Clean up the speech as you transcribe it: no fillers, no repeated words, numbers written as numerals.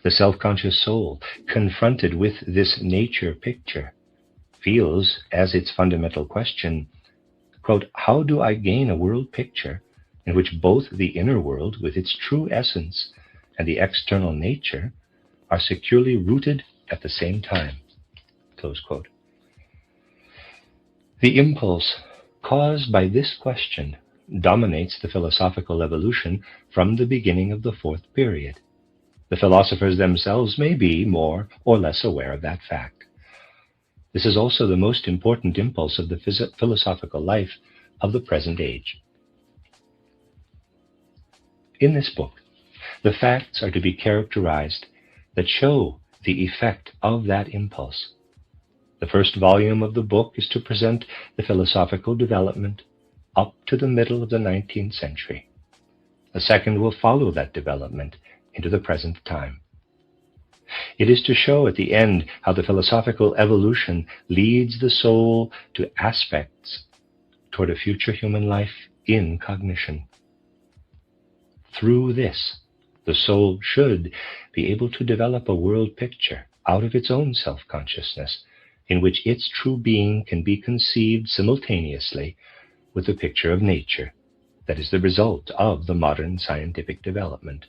The self-conscious soul, confronted with this nature picture, feels as its fundamental question, quote, how do I gain a world picture in which both the inner world with its true essence and the external nature are securely rooted at the same time? Close quote. The impulse caused by this question dominates the philosophical evolution from the beginning of the fourth period. The philosophers themselves may be more or less aware of that fact. This is also the most important impulse of the philosophical life of the present age. In this book, the facts are to be characterized that show the effect of that impulse. The first volume of the book is to present the philosophical development up to the middle of the 19th century. The second will follow that development into the present time. It is to show at the end how the philosophical evolution leads the soul to aspects toward a future human life in cognition. Through this, the soul should be able to develop a world picture out of its own self-consciousness, in which its true being can be conceived simultaneously with the picture of nature that is the result of the modern scientific development.